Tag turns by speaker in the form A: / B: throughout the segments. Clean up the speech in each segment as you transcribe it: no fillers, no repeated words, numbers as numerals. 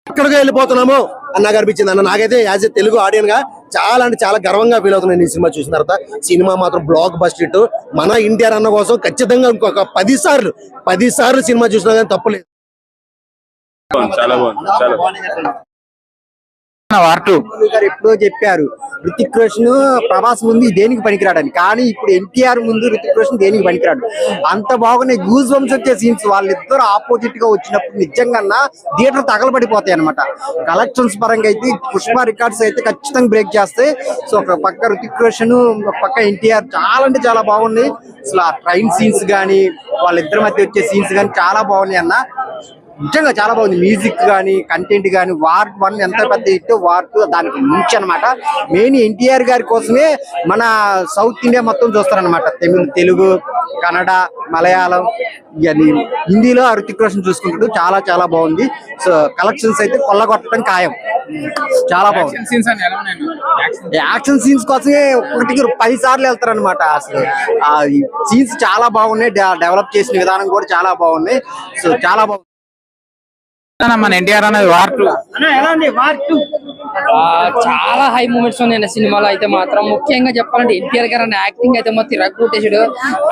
A: ఎక్కడికి వెళ్ళిపోతున్నామో అని నాకు అనిపించింది అన్న. నాకైతే యాజ్ ఏ తెలుగు ఆడియన్ గా చాలా అంటే చాలా గర్వంగా ఫీల్ అవుతున్నాను ఈ సినిమా చూసిన తర్వాత. సినిమా మాత్రం బ్లాక్ బస్టర్ హిట్. మన ఎన్టీఆర్ అన్న కోసం ఖచ్చితంగా ఇంకొక 10 సార్లు సినిమా చూసినా కానీ తప్పులేదు.
B: చాలా బాగుంది.
C: గారు ఎప్పుడో చెప్పారు రితిక్ రోషన్ ప్రభాస్ ముందు దేనికి పనికిరాడని, కానీ ఇప్పుడు ఎన్టీఆర్ ముందు రితిక్ రోషన్ దేనికి పనికిరాడు. అంత బాగున్నాయి, గూస్ బంప్స్ వచ్చే సీన్స్. వాళ్ళిద్దరు ఆపోజిట్ గా వచ్చినప్పుడు నిజంగా థియేటర్ తగలబడిపోతాయి అనమాట. కలెక్షన్స్ పరంగా అయితే పుష్ప రికార్డ్స్ అయితే ఖచ్చితంగా బ్రేక్ చేస్తాయి. సో ఒక పక్క రితిక్ రోషన్, ఒక పక్క ఎన్టీఆర్ చాలా అంటే చాలా బాగున్నాయి. అసలు ఆ ట్రైన్ సీన్స్ గానీ, వాళ్ళిద్దరి మధ్య వచ్చే సీన్స్ గానీ చాలా బాగున్నాయి అన్న. నిజంగా చాలా బాగుంది. మ్యూజిక్ కానీ, కంటెంట్ కానీ. వార్ 1 ఎంత పెద్ద హిట్, వార్ 2 దానికి మించి అనమాట. మెయిన్ ఎన్టీఆర్ గారి కోసమే మన సౌత్ ఇండియా మొత్తం చూస్తారనమాట. తెలుగు, కన్నడ, మలయాళం, ఇవన్నీ హిందీలో రితిక్ రోషన్ చూసుకుంటాడు. చాలా చాలా బాగుంది. సో కలెక్షన్స్ అయితే కొల్లగొట్టడం ఖాయం. చాలా బాగుంది. యాక్షన్ సీన్స్ కోసమే ఒకటికి 10 సార్లు వెళ్తారనమాట. అసలు ఆ సీన్స్ చాలా బాగున్నాయి. డెవలప్ చేసిన విధానం కూడా చాలా బాగున్నాయి. సో చాలా బాగుంది.
D: మన ఎన్టీఆర్ అనేది వార్ 2 చాలా హై మూమెంట్స్ ఉన్నాయి సినిమాలో అయితే మాత్రం. ముఖ్యంగా చెప్పాలంటే ఎన్టీఆర్ గారు అనే యాక్టింగ్ అయితే మొత్తం రగ్గుట్టేసాడు.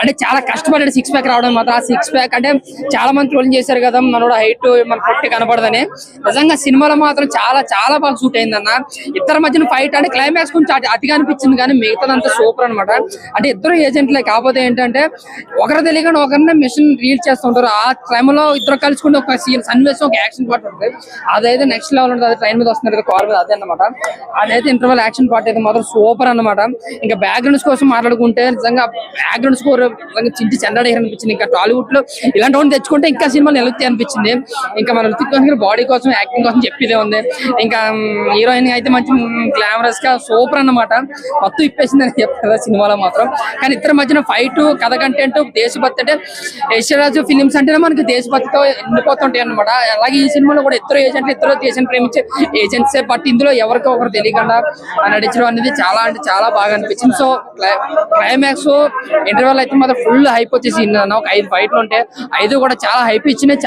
D: అంటే చాలా కష్టపడ్డాడు 6 ప్యాక్ రావడం మాత్రం. ఆ 6 ప్యాక్ అంటే చాలా మంది ట్రోలింగ్ చేశారు కదా, మనోడు హైట్ మన పొట్టి కనపడదని. నిజంగా సినిమాలో మాత్రం చాలా చాలా బాగా షూట్ అయిందన్న. ఇద్దరి మధ్యన ఫైట్ అంటే క్లైమాక్స్ కొంచెం అతిగా అనిపించింది, కానీ మిగతాదంతా సూపర్ అనమాట. అంటే ఇద్దరు ఏజెంట్లే, కాకపోతే ఏంటంటే ఒకరు తెలియకుండా ఒకరిని మిషన్ రీల్ చేస్తుంటారు. ఆ టైంలో ఇద్దరు కలుసుకుంటే ఒక సన్నివేశం, ఒక యాక్షన్ పార్ట్ ఉంటుంది. అదైతే నెక్స్ట్ లెవెల్ ఉంటుంది. అది ట్రైన్ మీద వస్తున్నారు కార్ మీద, అదే అనమాట. అదైతే ఇంటర్వల్ యాక్షన్ పార్ట్ అయితే మాత్రం సూపర్ అన్నమాట. ఇంకా బ్యాక్గ్రౌండ్స్ కోసం మాట్లాడుకుంటే నిజంగా బ్యాక్గ్రౌండ్ స్కోర్ చించి చెండాడి అనిపించింది. ఇంకా టాలీవుడ్ లో ఇలాంటి వాళ్ళని తెచ్చుకుంటే ఇంకా సినిమాలు నిలుగుతాయి అనిపించింది. ఇంకా మన ఋతిక్ రోషన్ బాడీ కోసం, యాక్టింగ్ కోసం చెప్పేదే ఉంది. ఇంకా హీరోయిన్ అయితే మంచి గ్లామరస్ గా సూపర్ అన్నమాట. మొత్తం ఇప్పేసింది అని చెప్తారు సినిమాలో మాత్రం. కానీ ఇద్దరి మధ్యన ఫైట్, కథ కంటెంట్, దేశభక్తి. అంటే యశ్వరాజు ఫిలిమ్స్ అంటేనే మనకి దేశభక్తితో ఎండిపోతుంటాయి అనమాట. అలాగే ఈ సినిమాలో కూడా ఇద్దరు ఏజెంట్లు, ఇద్దరు దేశాన్ని ప్రేమించే ఏజెంట్సే. బట్ ఇందులో ఎవరికి ఒకరు తెలియకుండా నడిచడం అనేది చాలా అంటే చాలా బాగా అనిపించింది. సో క్లైమాక్స్ ఇంటర్వెల్ అయితే మాత్రం ఫుల్ హైప్ వచ్చేసి ఒక 5 ఫైట్లు ఉంటే 5 కూడా చాలా హైప్ ఇచ్చినాయి.